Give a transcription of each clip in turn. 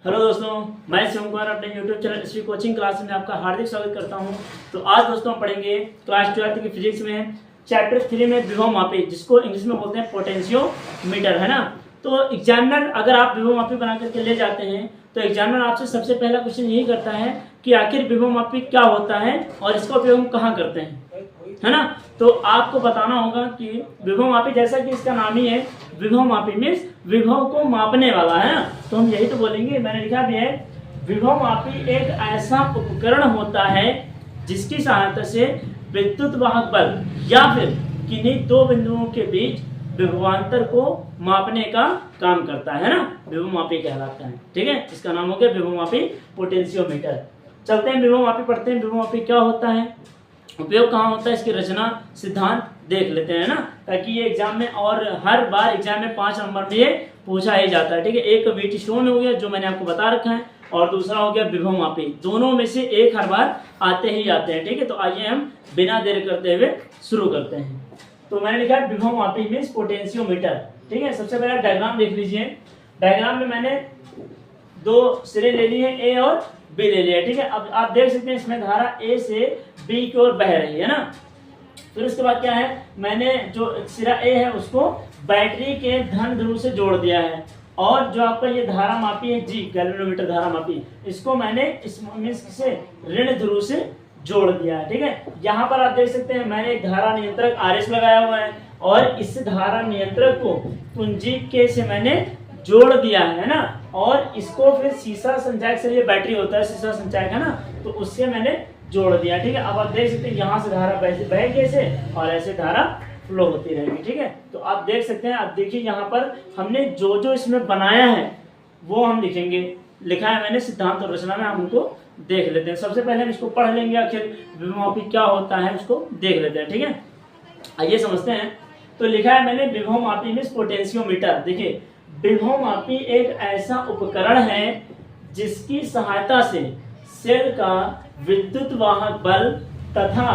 Hello दोस्तों, मैं शिव कुमार अपने YouTube channel Shri coaching class में आपका हार्दिक स्वागत करता हूं। तो आज दोस्तों हम पढ़ेंगे क्लास 12 की फिजिक्स में चैप्टर 3 में विभव मापी, जिसको इंग्लिश में बोलते हैं पोटेंशियोमीटर, है ना। तो एग्जामिनर अगर आप विभव मापी बना करके ले जाते हैं तो एग्जामिनर आपसे सबसे पहला क्वेश्चन यही करता है कि आखिर विभव मापी क्या होता है और इसका उपयोग हम कहाँ करते हैं, है ना। तो आपको बताना होगा कि विभव मापी, जैसा कि इसका नाम ही है विभव मापी, मीन्स विभव को मापने वाला, है ना। तो हम यही तो बोलेंगे, मैंने लिखा भी है विभव मापी एक ऐसा उपकरण होता है जिसकी सहायता से विद्युत वाहक बल या फिर किन्हीं दो बिंदुओं के बीच विभवांतर को मापने का काम करता है ना, विभव मापी कहलाता है। ठीक है, इसका नाम हो गया विभव मापी पोटेंशियोमीटर। चलते हैं विभव मापी पढ़ते हैं, विभव मापी क्या होता है, उपयोग कहाँ होता है, इसकी रचना सिद्धांत देख लेते हैं ना, ताकि ये एग्जाम में और हर बार एग्जाम में 5 नंबर में ये पूछा ही जाता है। ठीक है, एक व्हीटस्टोन हो गया जो मैंने आपको बता रखा है और दूसरा हो गया विभव मापी, दोनों में से एक हर बार आते ही आते हैं। ठीक है, तो आइए हम बिना देर करते हुए शुरू करते हैं। तो मैंने लिखा है विभव मापी मीन्स पोटेंशियोमीटर। ठीक है, सबसे पहले डायग्राम देख लीजिए। डायग्राम में मैंने दो सिरे ले लिए, ए और बी ले लिया। ठीक है, अब आप देख सकते हैं इसमें धारा ए से बी की ओर बह रही है ना। फिर उसके बाद क्या है, मैंने जो सिरा ए है उसको बैटरी के धन ध्रुव से जोड़ दिया है और जो आपका ये धारा मापी है जी, गैल्वेनोमीटर धारा मापी, इसको मैंने से ऋण ध्रुव से जोड़ दिया है। ठीक है, यहाँ पर आप देख सकते हैं मैंने एक धारा नियंत्रक आरएस लगाया हुआ है और इस धारा नियंत्रक को कुंजी के से मैंने जोड़ दिया है ना, और इसको फिर सीसा संचायक से, ये बैटरी होता है सीसा संचायक, है ना, तो उससे मैंने जोड़ दिया। ठीक है, अब आप देख सकते हैं यहाँ से धारा बह कैसे और ऐसे धारा फ्लो होती रहेगी। ठीक है, तो आप देख सकते हैं। अब देखिए यहाँ पर हमने जो जो इसमें बनाया है वो हम लिखेंगे, लिखा है मैंने सिद्धांत और रचना में, हम उनको देख लेते हैं। सबसे पहले हम इसको पढ़ लेंगे, आखिर विभव मापी क्या होता है उसको देख लेते हैं। ठीक है, आइए समझते हैं। तो लिखा है मैंने विभव मापी मीन्स पोटेंशियोमीटर। देखिए, विभव मापी एक ऐसा उपकरण है जिसकी सहायता से सेल का विद्युत वाहक बल तथा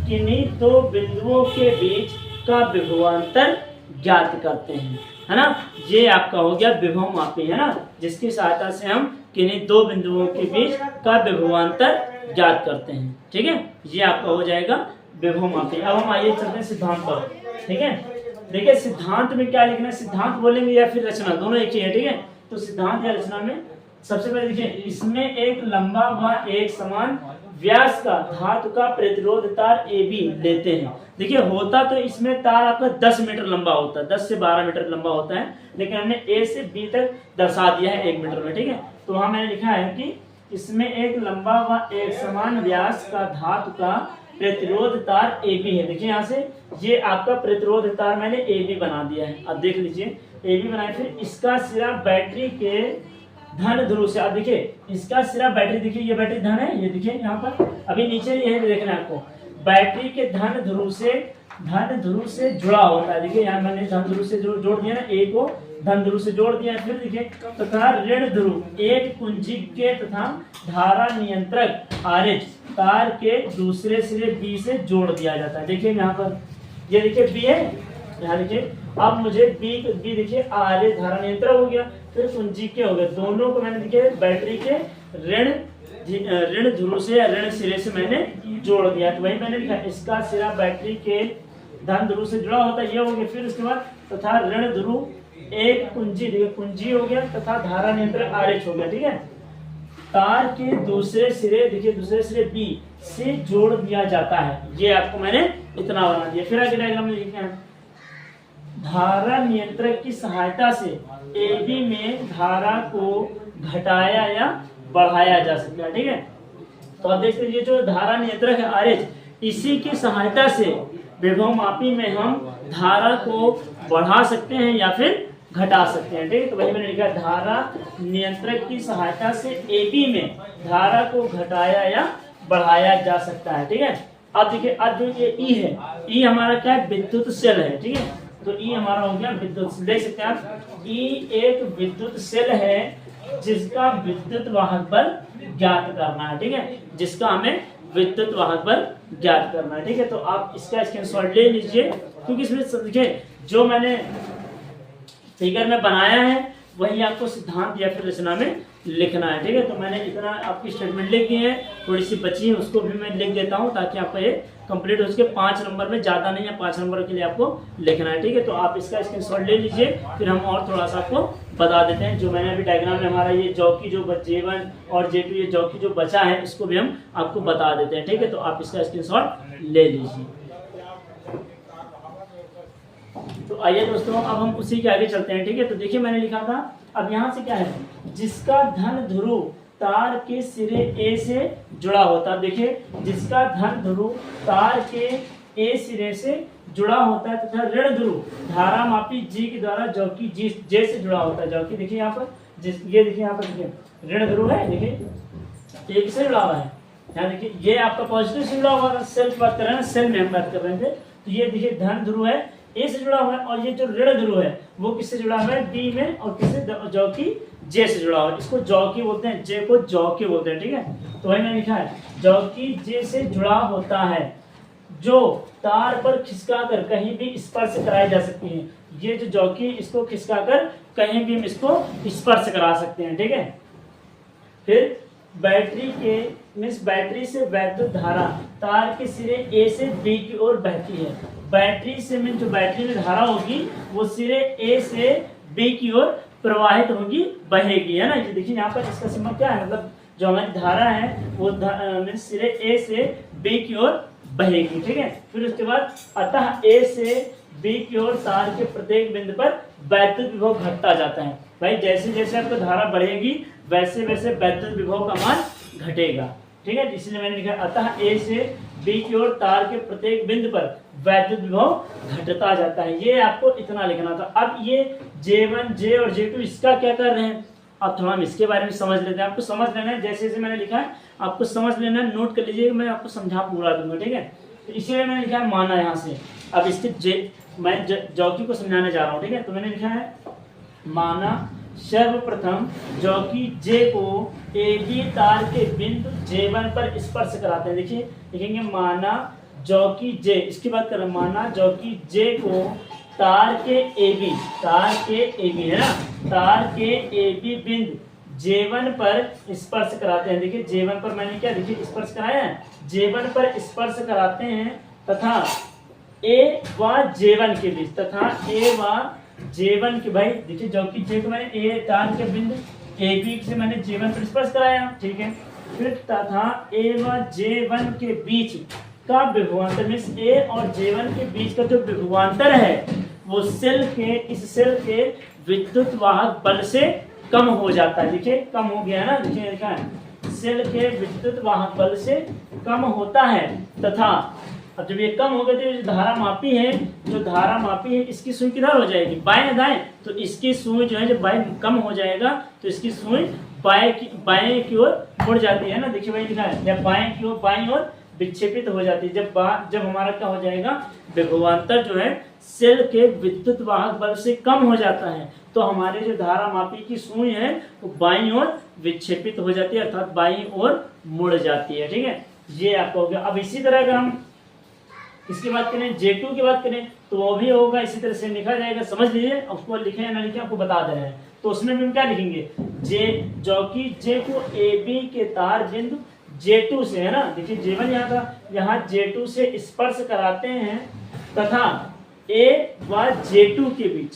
किन्हीं दो बिंदुओं के बीच का विभवांतर ज्ञात करते हैं, है ना। ये आपका हो गया विभव मापी, है ना, जिसकी सहायता से हम किन्हीं दो बिंदुओं के बीच का विभवांतर ज्ञात करते हैं। ठीक है, ये आपका हो जाएगा विभव मापी। अब हम आइए चलते हैं सिद्धांत पर। ठीक है, देखिए सिद्धांत में क्या लिखना है, सिद्धांत बोलेंगे या फिर रचना, दोनों एक ही है। ठीक है, तो सिद्धांत या रचना में सबसे पहले देखिए, इसमें एक लंबा व एक समान व्यास का धातु का प्रतिरोध तार AB लेते हैं। देखिए, होता तो इसमें तार आपका 10 मीटर लंबा होता है, 10 से 12 मीटर लंबा होता है, लेकिन हमने A से B तक दर्शा दिया है 1 मीटर में। ठीक है, तो वहां मैंने लिखा है कि इसमें एक लंबा व एक समान व्यास का धातु का प्रतिरोध तार AB है। देखिए यहाँ से ये आपका प्रतिरोध तार मैंने AB बना दिया है। अब देख लीजिए AB बनाए, फिर इसका सिरा बैटरी के धन ध्रुव से, आप देखिए इसका सिरा बैटरी, देखिए ये बैटरी धन है, ये देखिए यहाँ पर अभी नीचे ये है, देखना है आपको, बैटरी के धन ध्रुव से जुड़ा होता है। देखिए यहाँ मैंने धन ध्रुव से जोड़ दिया ना, ए को धन ध्रुव से जोड़ दिया। फिर देखिए तथा ऋण ध्रुव एक कुंजी के तथा धारा नियंत्रक आरएच तार के दूसरे सिरे बी से जोड़ दिया जाता है। देखिए यहाँ पर ये देखिए बी है, यहाँ देखिए। अब मुझे बी देखिए आरएच धारा नियंत्रक हो गया, फिर कुंजी के हो गए, दोनों को मैंने देखिए बैटरी के ऋण ध्रुव से या ऋण सिरे से मैंने जोड़ दिया। तो वही मैंने लिखा, इसका सिरा बैटरी के धन ध्रुव से जुड़ा होता है, ये हो गया। फिर उसके बाद तथा ऋण ध्रुव एक कुंजी, देखिए कुंजी हो गया, तथा धारा नियंत्रक आरएच हो गया। ठीक है, तार के दूसरे सिरे, देखिए दूसरे सिरे बी से जोड़ दिया जाता है। ये आपको मैंने इतना बना दिया। फिर आगे डायग्राम में लिखते हैं, धारा नियंत्रक की सहायता से AB में धारा को घटाया या बढ़ाया जा सकता है। ठीक है, तो आप देखते हैं ये जो धारा नियंत्रक है आरएच, इसी की सहायता से विभव मापी में हम धारा को बढ़ा सकते हैं या फिर घटा सकते हैं। ठीक है, तो वही मैंने लिखा, धारा नियंत्रक की सहायता से AB में धारा को घटाया या बढ़ाया जा सकता है। ठीक है, अब देखिए अब जो ये E है, E हमारा क्या है, विद्युत सेल है। ठीक है, तो E हमारा हो गया विद्युत, देख सकते हैं आप, E एक विद्युत सेल है जिसका विद्युत वाहक बल ज्ञात करना है। ठीक है, जिसका हमें विद्युत वाहक बल ज्ञात करना है। ठीक है, तो आप इसका स्क्रीनशॉट ले लीजिए, क्योंकि इसमें देखिए जो मैंने फिगर में बनाया है वही आपको सिद्धांत या फिर रचना में लिखना है। ठीक है, तो मैंने इतना आपकी स्टेटमेंट लिख दी है, थोड़ी सी बची है उसको भी मैं लिख देता हूँ ताकि आपका ये कंप्लीट हो सके। 5 नंबर में, ज़्यादा नहीं है, 5 नंबर के लिए आपको लिखना है। ठीक है, तो आप इसका स्क्रीनशॉट ले लीजिए, फिर हम और थोड़ा सा आपको बता देते हैं। जो मैंने अभी डायग्राम में हमारा ये जॉकी जो J1 और J2 ये जॉकी जो बचा है इसको भी हम आपको बता देते हैं। ठीक है, तो आप इसका स्क्रीनशॉट ले लीजिए। तो आइए दोस्तों, अब हम उसी के आगे चलते हैं। ठीक है, तो देखिए मैंने लिखा था, अब यहाँ से क्या है, जिसका धन ध्रुव तार के सिरे ए से जुड़ा होता है। देखिए, जिसका धन ध्रुव तार के ए सिरे से जुड़ा होता है तथा ऋण ध्रुव धारा मापी जी के द्वारा जॉकी जी जे से जुड़ा होता है। जॉकी देखिए यहाँ पर, ये देखिए यहाँ पर, देखिए ऋण ध्रुव है, देखिए एक से जुड़ा हुआ है। यहाँ देखिए ये आपका पॉजिटिव से जुड़ा हुआ था, सेल की बात कर रहे हैं, सेल में हम बात कर रहे थे। तो ये देखिए धन ध्रुव है, ए से जुड़ा हुआ है, और ये जो ऋण ध्रुव है वो किससे जुड़ा हुआ है, डी में, और किससे, जॉकी जे से जुड़ा हुआ है। इसको जॉकी बोलते हैं, जे को जॉकी बोलते हैं। ठीक है, तो वही मैंने लिखा है, जॉकी जे से जुड़ा होता है जो तार पर खिसकाकर कहीं भी स्पर्श कराई जा सकती है। ये जो जॉकी, इसको खिसकाकर कहीं भी हम इसको स्पर्श करा सकते हैं। ठीक है, फिर बैटरी के बैटरी से वैद्युत धारा तार के सिरे ए से बी की ओर बहती है। बैटरी से में जो बैटरी में धारा होगी वो सिरे ए से बी की ओर प्रवाहित होगी, बहेगी, है ना। ये देखिए यहाँ पर इसका सिंबल क्या है, मतलब जो हमारी धारा है वो सिरे ए से बी की ओर बहेगी। ठीक है, फिर उसके बाद अतः ए से बी की ओर तार के प्रत्येक बिंदु पर वैद्युत विभव घटता जाता है। भाई जैसे जैसे आपको धारा बढ़ेगी वैसे वैसे वैद्युत विभव का मान घटेगा। ठीक है, इसलिए मैंने लिखा अतः ए से बी की ओर तार के प्रत्येक बिंदु पर वैद्युत विभव घटता जाता है। ये आपको इतना लिखना था। अब ये J1 J और J2 इसका क्या कर रहे हैं, अब थोड़ा हम इसके बारे में समझ लेते हैं। आपको समझ लेना है, जैसे जैसे मैंने लिखा है आपको समझ लेना है, नोट कर लीजिए, मैं आपको समझा पूरा दूंगा। ठीक है, तो इसीलिए मैंने लिखा है माना यहाँ से। अब इसके मैं जॉकी को समझाने जा रहा हूँ। ठीक है, तो मैंने लिखा है माना सर्वप्रथम जॉकी जे को ए बी तार के बिंदु J1 पर स्पर्श कराते हैं। देखिए लिखेंगे माना जॉकी जे, इसकी बात कर रहे हैं, माना जॉकी जे को तार के ए बी है ना, तार के ए बी बिंदु J1 पर स्पर्श कराते हैं। देखिए J1 पर मैंने क्या, देखिए स्पर्श कराया है, J1 पर स्पर्श कराते हैं तथा ए व J1 के बीच, तथा ए व J1 के, भाई देखिए जॉकी जे को मैंने ए तार के बिंदु ए बी से मैंने J1 पर स्पर्श कराया। ठीक है, फिर तथा ए व J1 के बीच का विभवांतर, मींस ए और J1 के बीच का जो विभवांतर है वो इस सेल के विद्युत वाहक बल से कम हो जाता है। देखिए कम हो गया ना, देखिए लिखा है सेल के विद्युत वाहक बल से कम होता है तथा अब जब ये कम हो गए तो जो धारा मापी है इसकी सुई किधर हो जाएगी, बाएं दाएं, तो इसकी सुई जो है जब बाएं कम हो जाएगा तो इसकी सुई बाएं की ओर मुड़ जाती है ना। देखिए भाई लिखा है जब बाएं ओर विक्षेपित हो जाती है। जब हमारा क्या हो जाएगा, विभवांतर जो है सेल के विद्युत वाहक बल से कम हो जाता है तो हमारे जो धारा मापी की सुई है वो बाईं ओर विक्षेपित हो जाती है, अर्थात बाईं ओर मुड़ जाती है। ठीक है, ये आपका हो गया। अब इसी तरह अगर हम इसकी बात करें, J2 की बात करें तो वो भी होगा, इसी तरह से लिखा जाएगा। समझ लीजिए, उसको लिखे या ना लिखे आपको बता दे रहे हैं। तो उसमें भी हम क्या लिखेंगे, जॉकी जे को ए बी के तार बिंदु J2 से, है ना, देखिए J1 यहाँ था, यहाँ J2 से स्पर्श कराते हैं तथा ए व J2 के बीच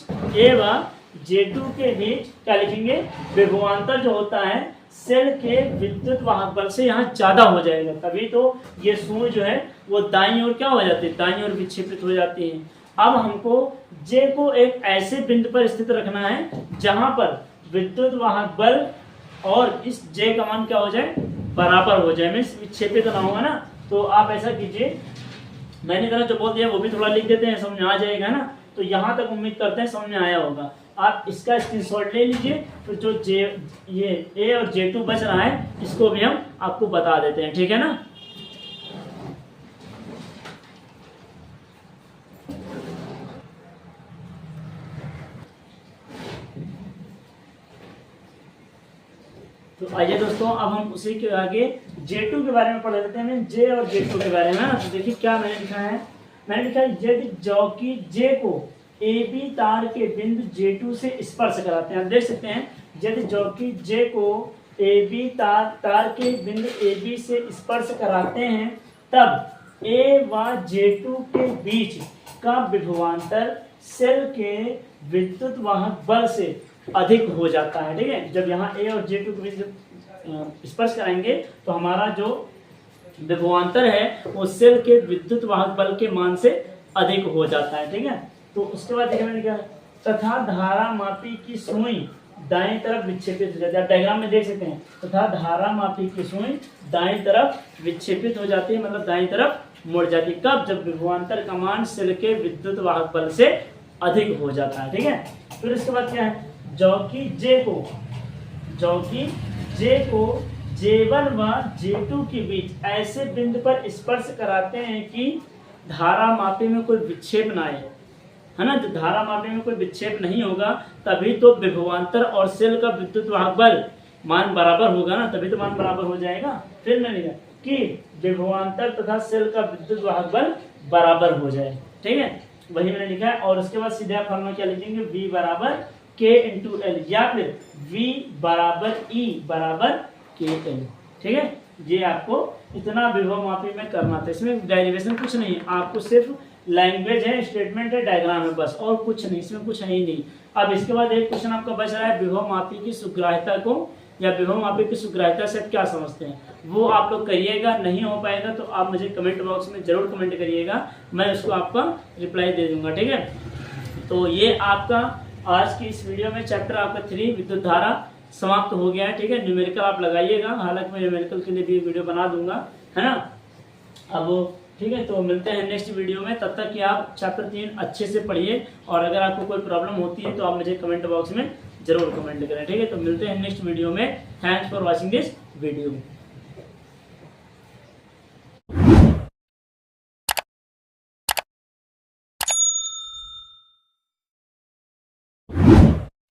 क्या लिखेंगे, विभवांतर जो होता है सेल के विद्युत वाहक बल से यहाँ ज्यादा हो जाएगा, तभी तो ये सुई जो है वो दाईं ओर क्या हो जाती है, दाईं ओर विक्षेपित हो जाती है। अब हमको J को एक ऐसे बिंदु पर स्थित रखना है जहां पर विद्युत वाहक बल और इस J का मान क्या हो जाए, बराबर हो जाए, मीन्स विक्षेपित ना होगा ना। तो आप ऐसा कीजिए, मैंने तरह जो बोल दिया वो भी थोड़ा लिख देते हैं, समझ में आ जाएगा ना। तो यहाँ तक उम्मीद करते हैं समझ में आया होगा। आप इसका स्क्रीनशॉट ले लीजिए, फिर जो ये ए और J2 बच रहा है इसको भी हम आपको बता देते हैं। ठीक है ना। तो आइए दोस्तों, अब हम उसी के आगे J2 के बारे में पढ़ लेते हैं, J और J2 के बारे में। तो देखिए क्या मैंने लिखा है, मैंने लिखा है यदि जॉकी J को ए बी तार के बिंदु J2 से स्पर्श कराते हैं। आप देख सकते हैं यदि चौकी J को ए बी तार के बिंदु ए बी से स्पर्श कराते हैं तब A व J2 के बीच का विभवांतर सेल के विद्युत वाहक बल से अधिक हो जाता है। ठीक है, जब यहाँ A और J2 के बीच स्पर्श कराएंगे तो हमारा जो विभवांतर है वो सेल के विद्युत वाहक बल के मान से अधिक हो जाता है। ठीक है, तो उसके बाद देखिए मैंने क्या, तथा धारा मापी की सुई दाएं तरफ विक्षेपित हो जाती है। आप डायग्राम में देख सकते हैं, तथा धारा मापी की सुई दाएं तरफ विक्षेपित हो जाती है, मतलब दाएं तरफ मुड़ जाती है। कब? जब विभवांतर का मान सेल के विद्युत वाहक बल से अधिक हो जाता है। ठीक है, फिर इसके बाद क्या है, चौकी J को J1 व J2 के बीच ऐसे बिंदु पर स्पर्श कराते हैं कि धारा मापी में कोई विक्षेप ना आए, है ना। जब धारा मापी में कोई विक्षेप नहीं होगा तभी तो विभवांतर और सेल का विद्युत वाहक बल मान बराबर होगा ना, तभी तो मान बराबर हो जाएगा। फिर मैंने लिखा कि विभवांतर तथा सेल का विद्युत वाहक बल बराबर हो जाए। ठीक है, वही मैंने लिखा है। और उसके बाद सीधे आप फॉर्मूला क्या लिखेंगे, V बराबर K इंटू एल या फिर V बराबर E बराबर KL। ठीक है, ये आपको इतना विभव मापी में करना था। इसमें डेरिवेशन कुछ नहीं है, आपको सिर्फ लैंग्वेज है, स्टेटमेंट है, डायग्राम है, बस और कुछ नहीं, इसमें कुछ है ही नहीं। अब इसके बाद एक क्वेश्चन आपका बच रहा है, विभव मापी की सुग्राह्यता को या विभव मापी की सुग्राह्यता से क्या समझते हैं, वो आप लोग करिएगा। नहीं हो पाएगा तो आप मुझे कमेंट बॉक्स में जरूर कमेंट करिएगा, मैं उसको आपका रिप्लाई दे दूंगा। ठीक है, तो ये आपका आज की इस वीडियो में चैप्टर आपका 3 विद्युत धारा समाप्त हो गया है। ठीक है, न्यूमेरिकल आप लगाइएगा, हालांकि मैं न्यूमेरिकल के लिए भी वीडियो बना दूंगा, है ना। अब ठीक है, तो मिलते हैं नेक्स्ट वीडियो में, तब तक कि आप चैप्टर 3 अच्छे से पढ़िए और अगर आपको कोई प्रॉब्लम होती है तो आप मुझे कमेंट बॉक्स में जरूर कमेंट करें। ठीक है, तो मिलते हैं नेक्स्ट वीडियो में। Thanks for watching this video.